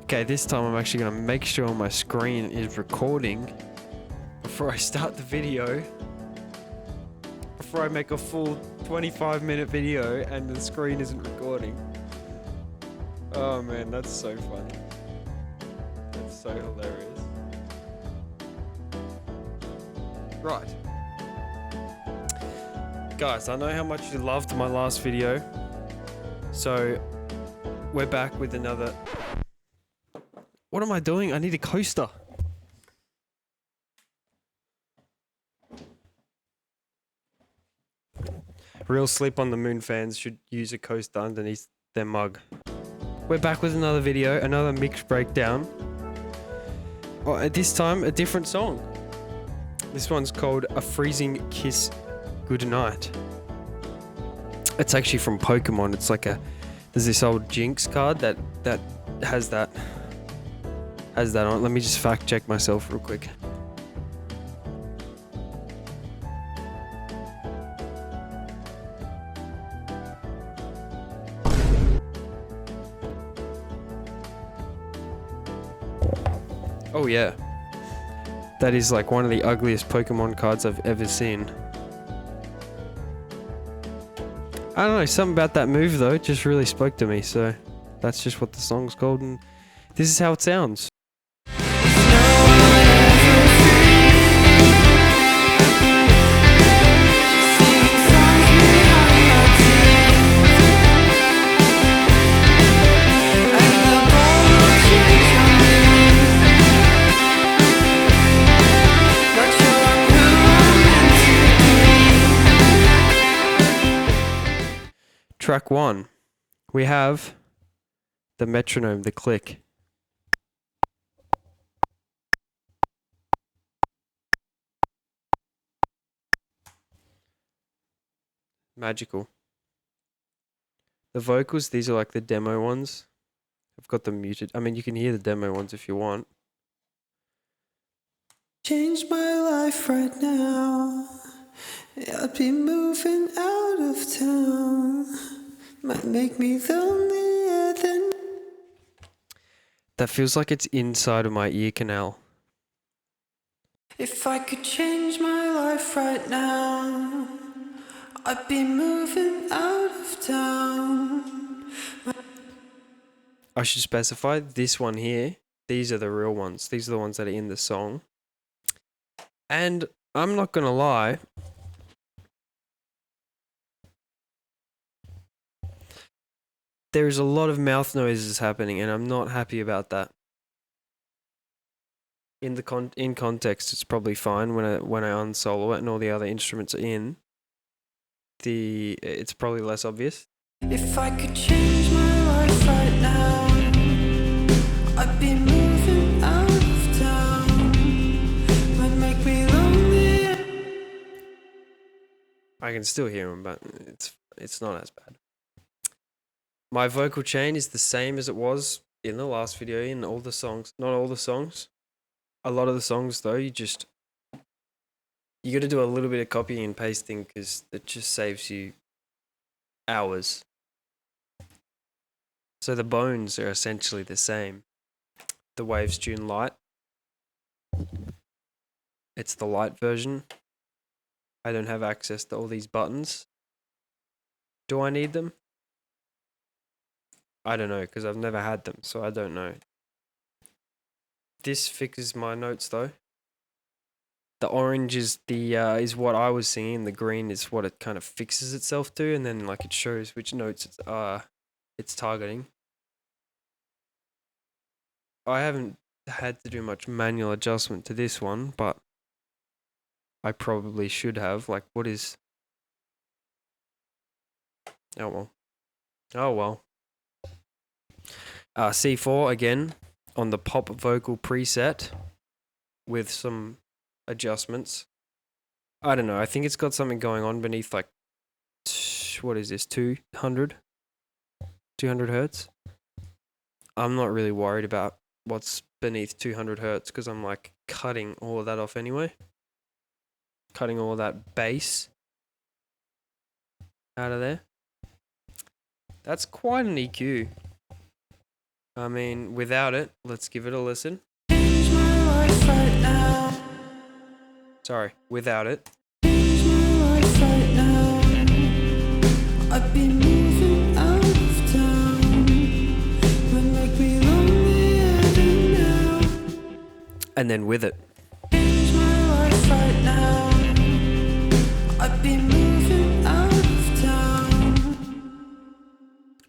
Okay, this time I'm actually going to make sure my screen is recording before I start the video. Before I make a full 25-minute video and the screen isn't recording. Oh man, that's so funny. That's so hilarious. Right. Guys, I know how much you loved my last video. So, we're back with another... What am I doing? I need a coaster. Real Sleep on the Moon fans should use a coaster underneath their mug. We're back with another video, another mix breakdown. Oh, at this time, a different song. This one's called A Freezing Kiss Goodnight. It's actually from Pokemon. It's like there's this old Jinx card that has that on it. Let me just fact check myself real quick. Oh yeah. That is like one of the ugliest Pokemon cards I've ever seen. I don't know, something about that move though, it just really spoke to me, so that's just what the song's called, and this is how it sounds. Track 1, we have the metronome, the click. Magical. The vocals, these are like the demo ones. I've got them muted. I mean, you can hear the demo ones if you want. Change my life right now. I'd be moving out of town. Might make me lonelier than... That feels like it's inside of my ear canal. If I could change my life right now, I'd be moving out of town. I should specify this one here. These are the real ones. These are the ones that are in the song. And I'm not gonna lie. There's a lot of mouth noises happening, and I'm not happy about that. In context, it's probably fine when I unsolo it and all the other instruments are in. It's probably less obvious. If I could change my life right now, I'd be moving out of town. Might make me lonely. I can still hear them, but it's not as bad. My vocal chain is the same as it was in the last video, in all the songs. Not all the songs. A lot of the songs, though, you got to do a little bit of copying and pasting because it just saves you hours. So the bones are essentially the same. The Waves tune light. It's the light version. I don't have access to all these buttons. Do I need them? I don't know, because I've never had them, so I don't know. This fixes my notes though. The orange is is what I was singing. The green is what it kind of fixes itself to, and then like it shows which notes it's targeting. I haven't had to do much manual adjustment to this one, but I probably should have. Like, what is... Oh well. Oh well. C4 again on the pop vocal preset with some adjustments. I don't know. I think it's got something going on beneath, like, what is this? 200 hertz. I'm not really worried about what's beneath 200 hertz because I'm like cutting all of that off anyway. Cutting all of that bass out of there. That's quite an EQ. I mean, without it, let's give it a listen. Sorry, without it. And then with it.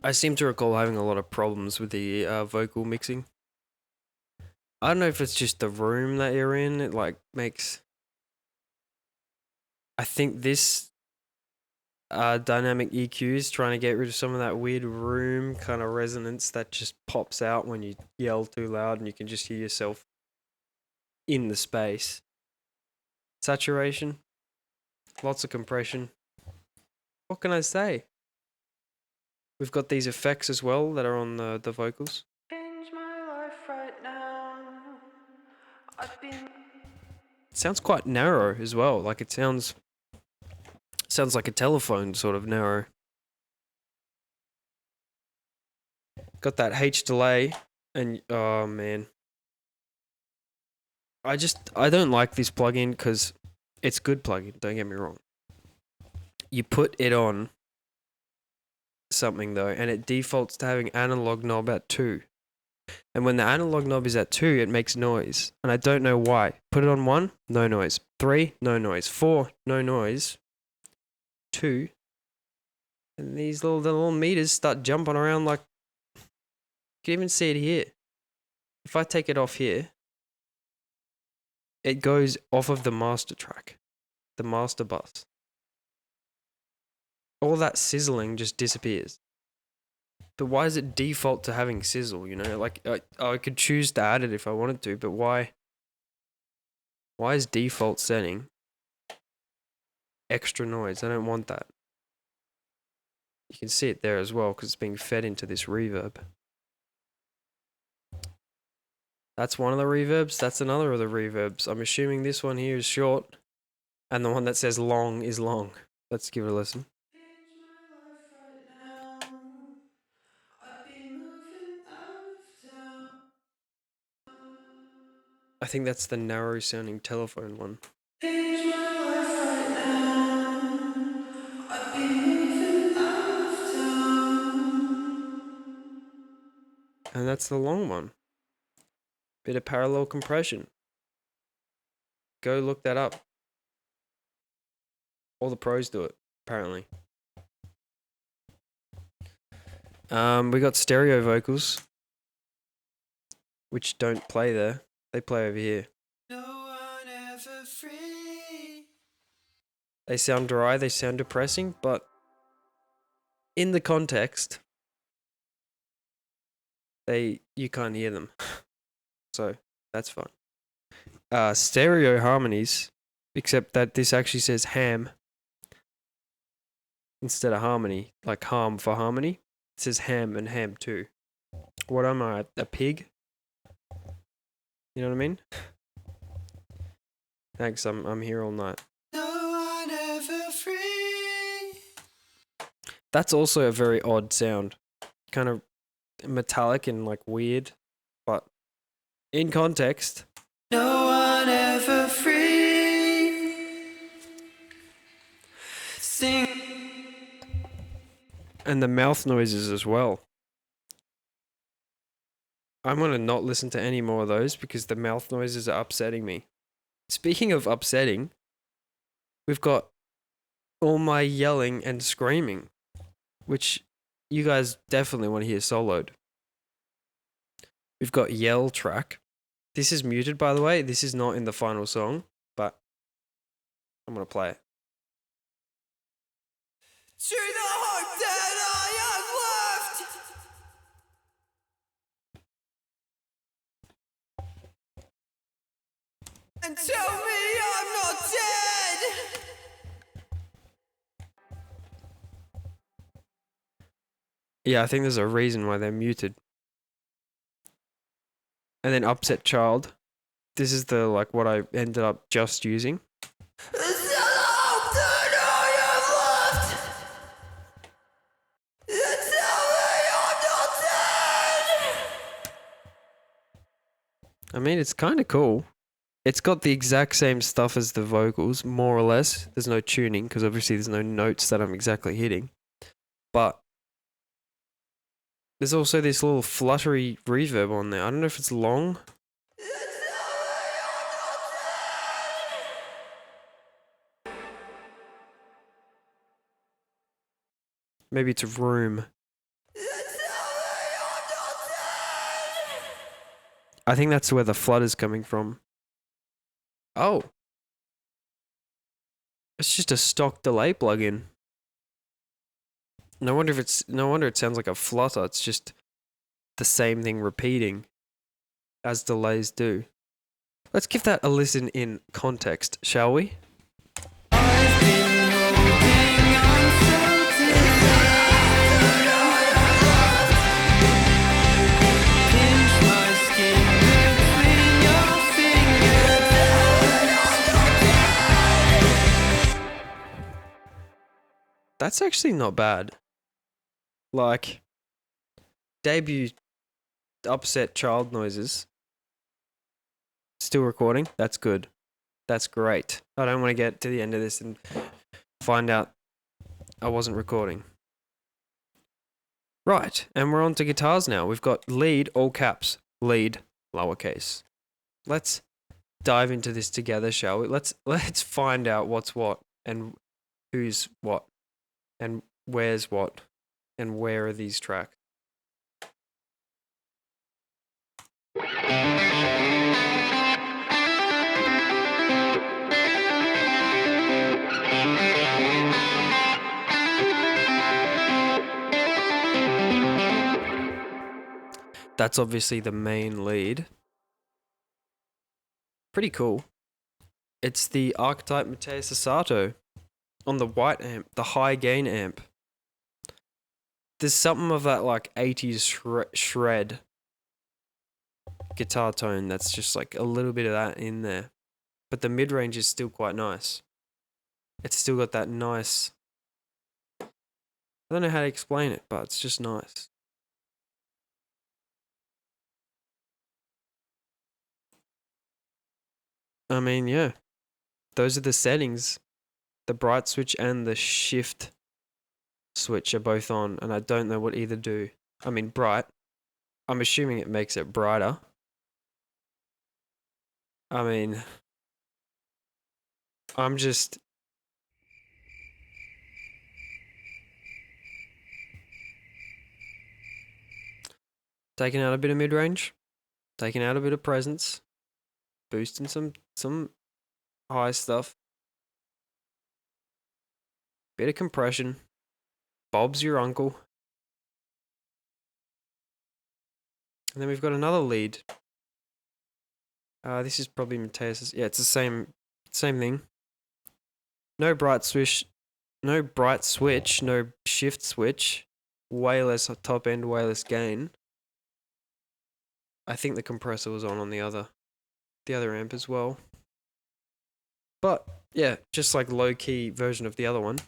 I seem to recall having a lot of problems with the vocal mixing. I don't know if it's just the room that you're in. It like makes... I think this dynamic EQ is trying to get rid of some of that weird room kind of resonance that just pops out when you yell too loud and you can just hear yourself in the space. Saturation. Lots of compression. What can I say? We've got these effects as well that are on the vocals. Change my life right now. It sounds quite narrow as well. Like it sounds like a telephone sort of narrow. Got that H delay and oh man. I don't like this plugin because it's good plugin, don't get me wrong. You put it on something though and it defaults to having analog knob at 2. And when the analog knob is at 2, it makes noise. And I don't know why. Put it on 1, no noise. 3, no noise. 4, no noise. 2. And these the little meters start jumping around like... You can even see it here. If I take it off here, it goes off of the master track. The master bus. All that sizzling just disappears. But why does it default to having sizzle, you know? Like, I could choose to add it if I wanted to, but why? Why is default setting extra noise? I don't want that. You can see it there as well because it's being fed into this reverb. That's one of the reverbs. That's another of the reverbs. I'm assuming this one here is short and the one that says long is long. Let's give it a listen. I think that's the narrow sounding telephone one. And that's the long one. Bit of parallel compression. Go look that up. All the pros do it, apparently. We got stereo vocals, which don't play there. They play over here. No one ever free. They sound dry, they sound depressing, but in the context, you can't hear them. So that's fine. Stereo harmonies, except that this actually says ham instead of harmony, like harm for harmony. It says ham and ham too. What am I, a pig? You know what I mean? Thanks, I'm here all night. No one ever free. That's also a very odd sound. Kind of metallic and like weird, but in context. No one ever free. Sing. And the mouth noises as well. I'm going to not listen to any more of those because the mouth noises are upsetting me. Speaking of upsetting, we've got all my yelling and screaming, which you guys definitely want to hear soloed. We've got yell track. This is muted, by the way. This is not in the final song, but I'm going to play it. To the heart that I have left. And tell me I'm not dead. Yeah, I think there's a reason why they're muted. And then upset child. This is the like what I ended up just using. I mean, it's kind of cool. It's got the exact same stuff as the vocals, more or less. There's no tuning because obviously there's no notes that I'm exactly hitting. But there's also this little fluttery reverb on there. I don't know if it's long. Maybe it's room. I think that's where the flutter's coming from. Oh. It's just a stock delay plugin. No wonder it sounds like a flutter. It's just the same thing repeating as delays do. Let's give that a listen in context, shall we? That's actually not bad. Like, debut upset child noises. Still recording? That's good. That's great. I don't want to get to the end of this and find out I wasn't recording. Right, and we're on to guitars now. We've got lead, all caps. Lead, lowercase. Let's dive into this together, shall we? Let's find out what's what and who's what and where's what and where are these tracks. That's obviously the main lead. Pretty cool. It's the Archetype Mateus Sato on the white amp, the high gain amp. There's something of that like 80s shred guitar tone that's just like a little bit of that in there. But the mid-range is still quite nice. It's still got that nice... I don't know how to explain it, but it's just nice. I mean, yeah. Those are the settings. The bright switch and the shift switch are both on, and I don't know what either do. I mean, bright. I'm assuming it makes it brighter. I mean, I'm just... taking out a bit of mid-range. Taking out a bit of presence. Boosting some high stuff. Bit of compression. Bob's your uncle. And then we've got another lead. This is probably Mateus's. Yeah, it's the same thing. No bright switch, no shift switch. Way less top end, way less gain. I think the compressor was on the other amp as well. But yeah, just like low key version of the other one.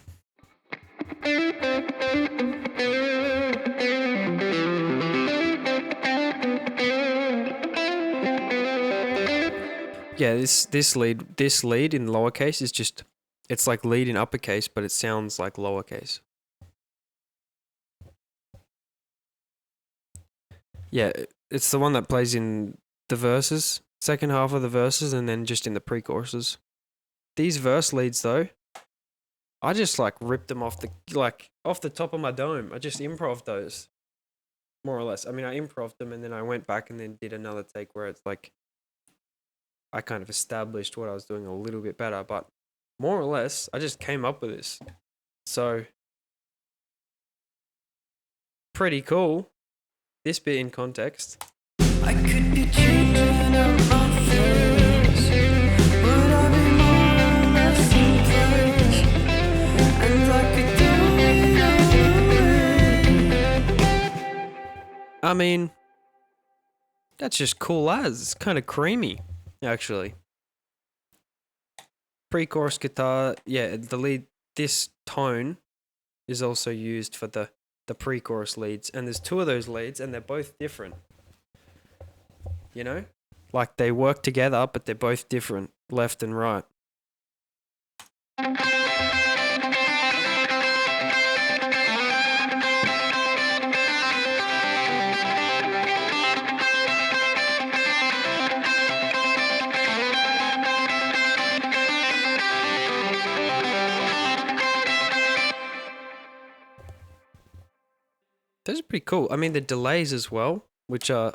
Yeah, this lead in lowercase is just, it's like lead in uppercase, but it sounds like lowercase. Yeah, it's the one that plays in the verses, second half of the verses, and then just in the pre-choruses. These verse leads though, I just like ripped them off the top of my dome. I just improv those, more or less. I mean, I improved them and then I went back and then did another take where it's like I kind of established what I was doing a little bit better, but more or less, I just came up with this. So, pretty cool. This bit in context. I could be changing up my face, but I'll be more or less in place, and I could do it away. I mean, that's just cool as. It's kind of creamy, actually. Pre-chorus guitar, yeah, the lead, this tone is also used for the pre-chorus leads, and there's two of those leads and they're both different, you know? Like they work together, but they're both different, left and right. Those are pretty cool. I mean, the delays as well, which are,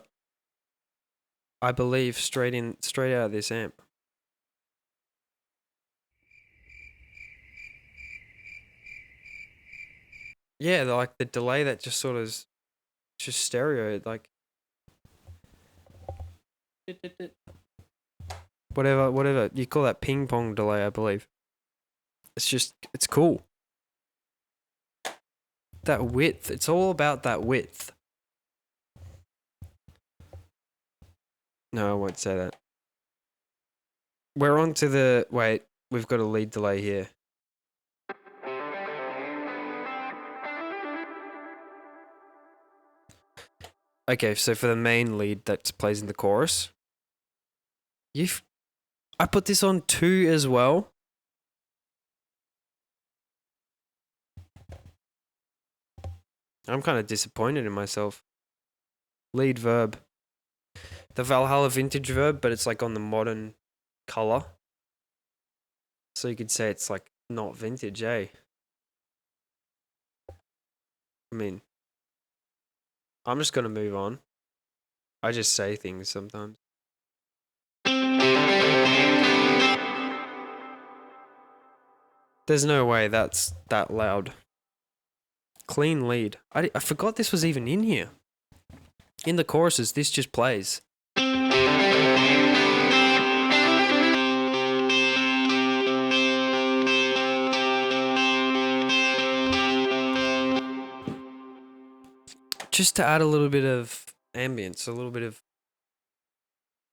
I believe, straight out of this amp. Yeah, like the delay that just sort of is just stereo, like whatever you call that, ping pong delay, I believe. It's cool. That width, it's all about that width. No, I won't say that. We're on to the, wait, we've got a lead delay here. Okay, so for the main lead that plays in the chorus, I put this on 2 as well. I'm kind of disappointed in myself. Lead verb. The Valhalla vintage verb, but it's like on the modern color. So you could say it's like not vintage, eh? I mean, I'm just going to move on. I just say things sometimes. There's no way that's that loud. Clean lead. I forgot this was even in here. In the choruses, this just plays. Just to add a little bit of ambience, a little bit of...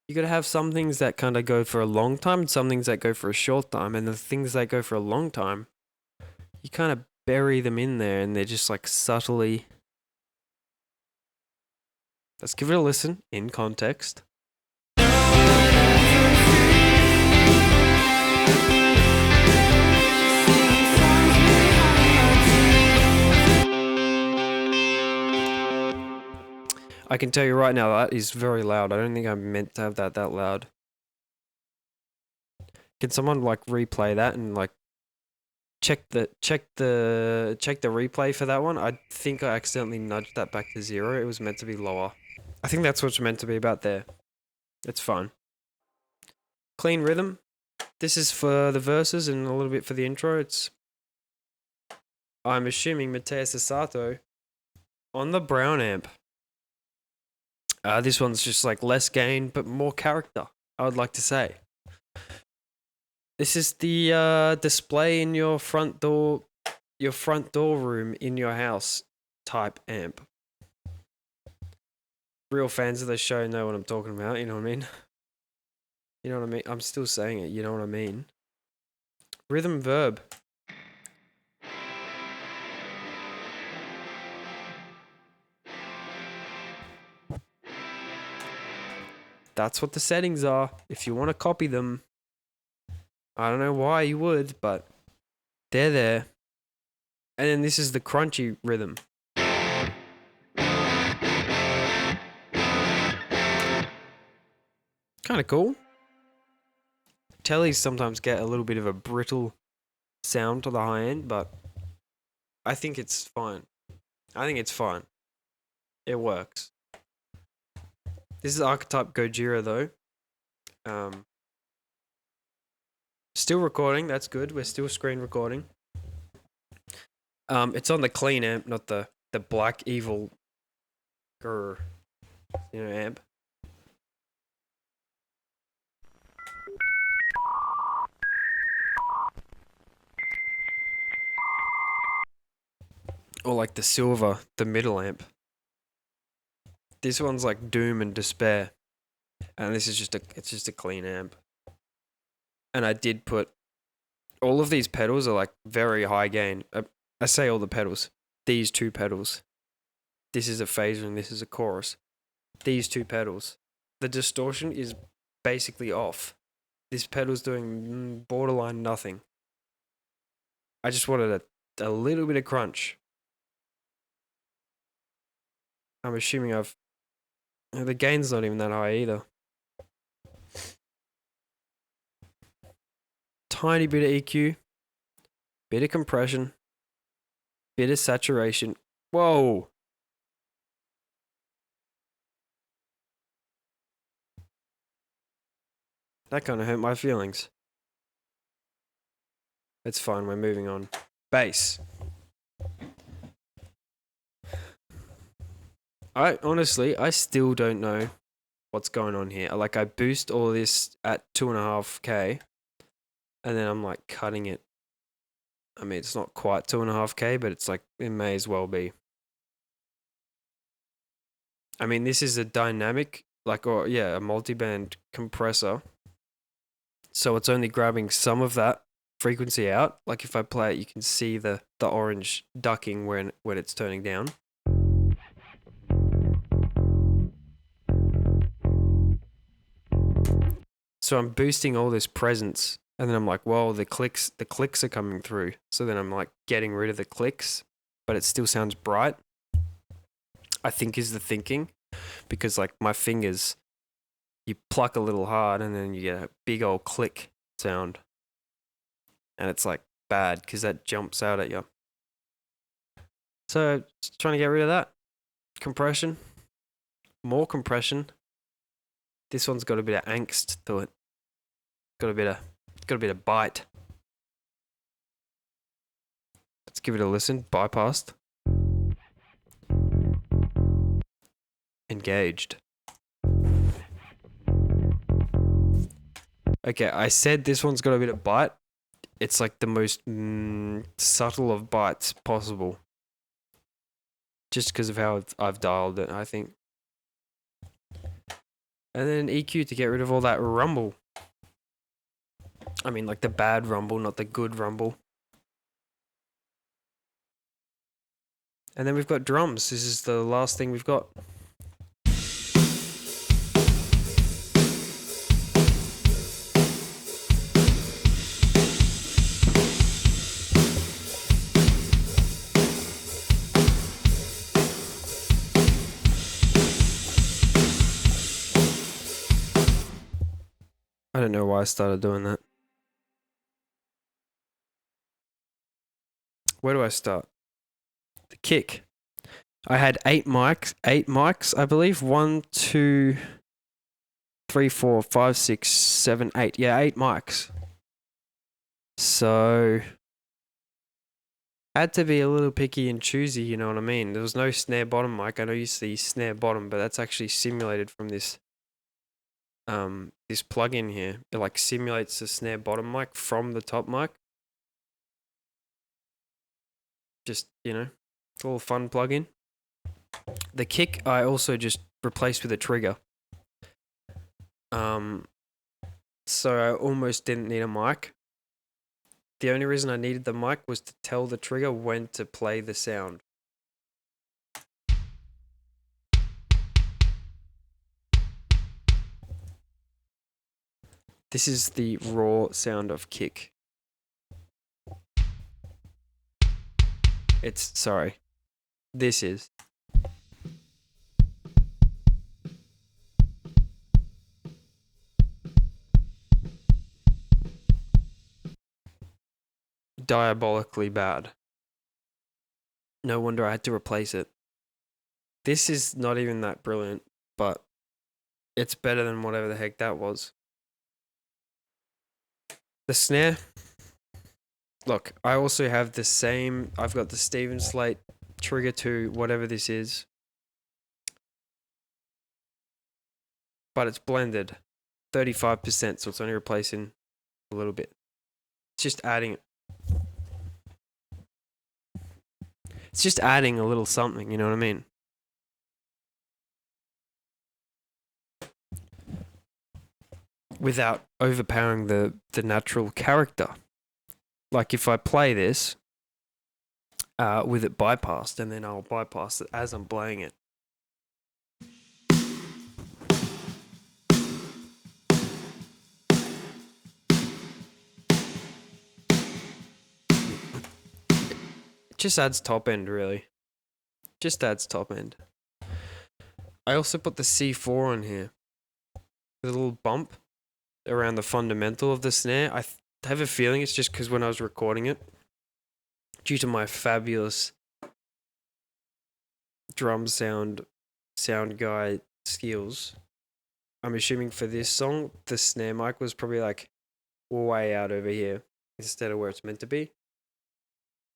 You gotta have some things that kind of go for a long time and some things that go for a short time. And the things that go for a long time, you kind of bury them in there and they're just like subtly... Let's give it a listen in context. I can tell you right now that is very loud. I don't think I'm meant to have that loud. Can someone like replay that and like check the replay for that one? I think I accidentally nudged that back to 0. It was meant to be lower. I think that's what's meant to be about there. It's fine. Clean rhythm. This is for the verses and a little bit for the intro. I'm assuming Mateus Asato on the brown amp. This one's just like less gain, but more character, I would like to say. This is the display in your front door room in your house type amp. Real fans of the show know what I'm talking about, you know what I mean? You know what I mean? I'm still saying it, you know what I mean? Rhythm verb. That's what the settings are. If you want to copy them, I don't know why you would, but they're there. And then this is the crunchy rhythm. Kind of cool. Tellies sometimes get a little bit of a brittle sound to the high end, but I think it's fine. It works. This is Archetype Gojira though. Still recording, that's good. We're still screen recording. It's on the clean amp, not the black evil amp. Or like the silver, the middle amp. This one's like doom and despair. And this is just a clean amp. And I did put all of these pedals are like very high gain. I say all the pedals. These 2 pedals. This is a phaser and this is a chorus. These 2 pedals the distortion is basically off. This pedal's doing borderline nothing. I just wanted a little bit of crunch. I'm assuming the gain's not even that high either. Tiny bit of EQ, bit of compression, bit of saturation. Whoa. That kind of hurt my feelings. It's fine, we're moving on. Bass. I still don't know what's going on here. Like, I boost all this at 2.5K, and then I'm like cutting it. I mean, it's not quite 2.5K, but it's like, it may as well be. I mean, this is a dynamic, a multi-band compressor. So it's only grabbing some of that frequency out. Like if I play it, you can see the orange ducking when it's turning down. So I'm boosting all this presence, and then I'm like, well, the clicks are coming through. So then I'm like getting rid of the clicks, but it still sounds bright, I think is the thinking, because like my fingers, you pluck a little hard and then you get a big old click sound. And it's like bad because that jumps out at you. So just trying to get rid of that. Compression. More compression. This one's got a bit of angst to it. Got a bit of bite. Let's give it a listen. Bypassed. Engaged. Okay, I said this one's got a bit of bite. It's like the most subtle of bites possible. Just because of how I've dialed it, I think. And then EQ to get rid of all that rumble. I mean, like the bad rumble, not the good rumble. And then we've got drums. This is the last thing we've got. I don't know why I started doing that. Where do I start? The kick. I had eight mics, I believe. 1, 2, 3, 4, 5, 6, 7, 8. Yeah, 8 mics. So had to be a little picky and choosy, you know what I mean? There was no snare bottom mic. I know you see snare bottom, but that's actually simulated from this plugin here. It like simulates the snare bottom mic from the top mic. Just, it's a little fun plugin. The kick I also just replaced with a trigger. So I almost didn't need a mic. The only reason I needed the mic was to tell the trigger when to play the sound. This is the raw sound of kick. This is. Diabolically bad. No wonder I had to replace it. This is not even that brilliant, but it's better than whatever the heck that was. The snare. Look, I also have the same. I've got the Steven Slate trigger to whatever this is. But it's blended 35%, so it's only replacing a little bit. It's just adding a little something, you know what I mean? Without overpowering the natural character. Like if I play this with it bypassed, and then I'll bypass it as I'm playing it. Just adds top end, really. Just adds top end. I also put the C4 on here. The little bump around the fundamental of the snare. I have a feeling it's just because when I was recording it, due to my fabulous drum sound guy skills, I'm assuming for this song, the snare mic was probably like way out over here instead of where it's meant to be.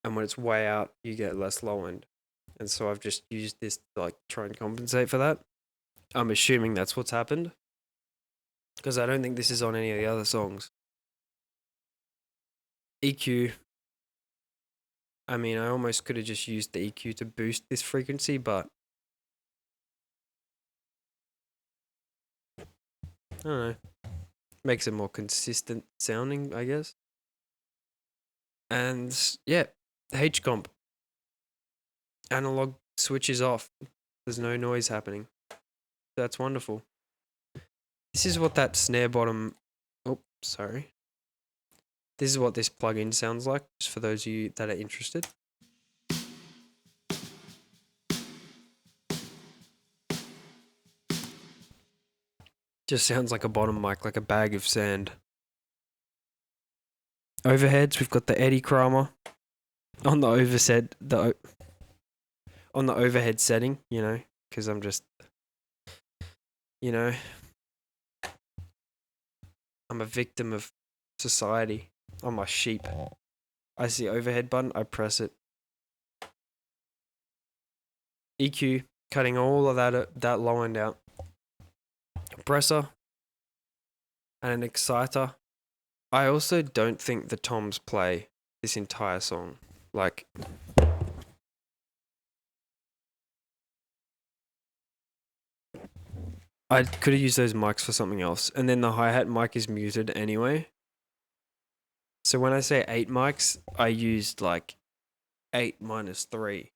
And when it's way out, you get less low end. And so I've just used this to like try and compensate for that. I'm assuming that's what's happened, because I don't think this is on any of the other songs. EQ. I mean, I almost could have just used the EQ to boost this frequency, but I don't know. Makes it more consistent sounding, I guess. And yeah, H comp. Analog switches off. There's no noise happening. That's wonderful. This is what that snare bottom... Oh, sorry. This is what this plugin sounds like, just for those of you that are interested. Just sounds like a bottom mic, like a bag of sand. Overheads, we've got the Eddie Kramer on the on the overhead setting, you know, because I'm just, you know, I'm a victim of society. I'm a sheep. I see overhead button, I press it. EQ, cutting all of that low end out. Compressor and an exciter. I also don't think the toms play this entire song. Like, I could have used those mics for something else. And then the hi-hat mic is muted anyway. So when I say 8 mics, I used like 8 minus 3,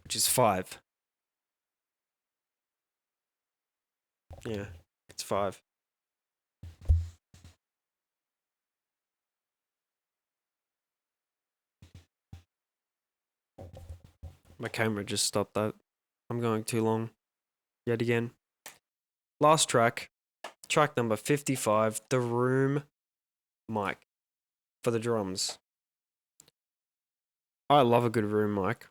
which is 5. Yeah, it's 5. My camera just stopped that. I'm going too long. Yet again. Last track. Track number 55. The Room mic. For the drums. I love a good room mic.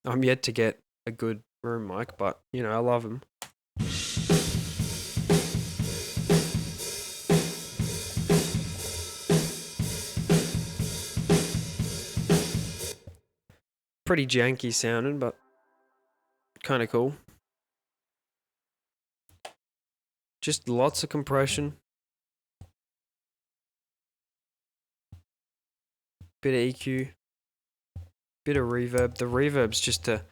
I'm yet to get a good room mic, but, you know, I love them. Pretty janky sounding, but kind of cool. Just lots of compression. Bit of EQ. Bit of reverb. The reverb's just it's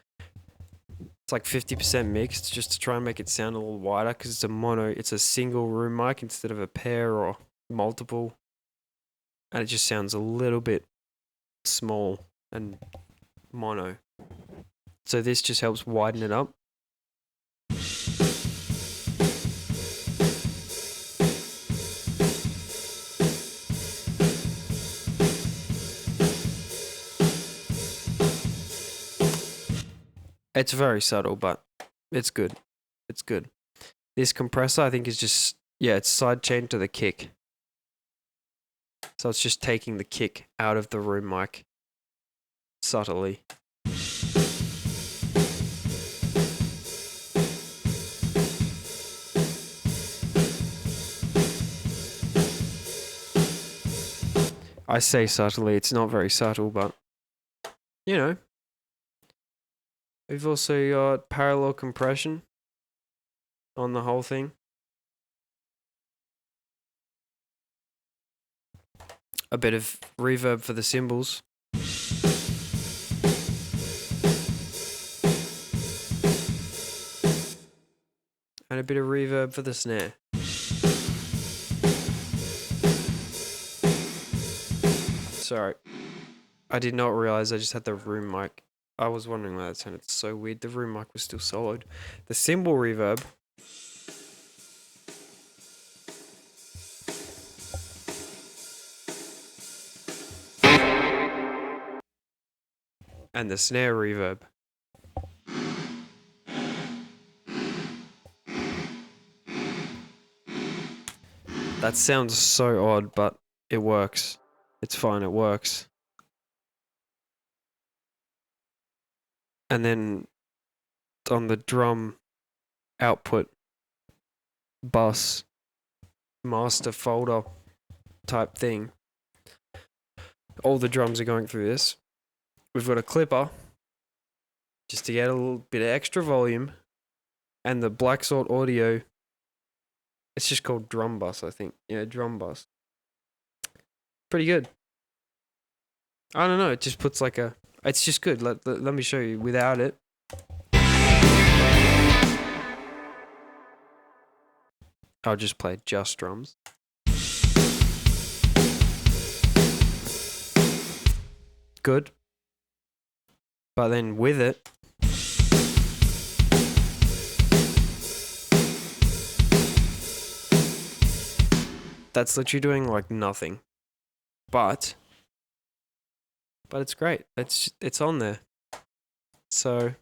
like 50% mixed, just to try and make it sound a little wider, because it's a single room mic instead of a pair or multiple. And it just sounds a little bit small and mono. So this just helps widen it up. It's very subtle, but it's good. It's good. This compressor, I think, is just, yeah, it's sidechained to the kick. So it's just taking the kick out of the room mic subtly. I say subtly, it's not very subtle, but, you know. We've also got parallel compression on the whole thing. A bit of reverb for the cymbals. And a bit of reverb for the snare. Sorry. I did not realize I just had the room mic. I was wondering why that sounded so weird. The room mic was still soloed. The cymbal reverb. and the snare reverb. That sounds so odd, but it works. It's fine, it works. And then on the drum output bus master folder type thing, all the drums are going through this. We've got a clipper just to get a little bit of extra volume, and the Black Salt audio. It's just called drum bus, I think. Yeah, drum bus. Pretty good. I don't know. It just puts like a. It's just good. Let me show you without it. I'll just play just drums. Good. But then with it, that's literally doing like nothing. But it's great. It's on there. So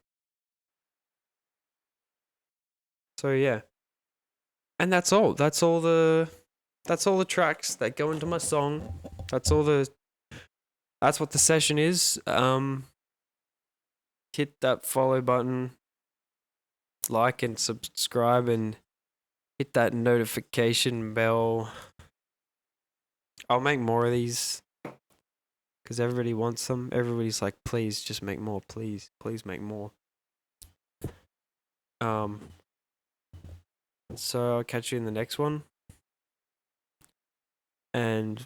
yeah. And that's all. That's all the tracks that go into my song. That's what the session is. Hit that follow button, like and subscribe, and hit that notification bell. I'll make more of these because everybody wants them. Everybody's like, please just make more. Please make more. So I'll catch you in the next one. And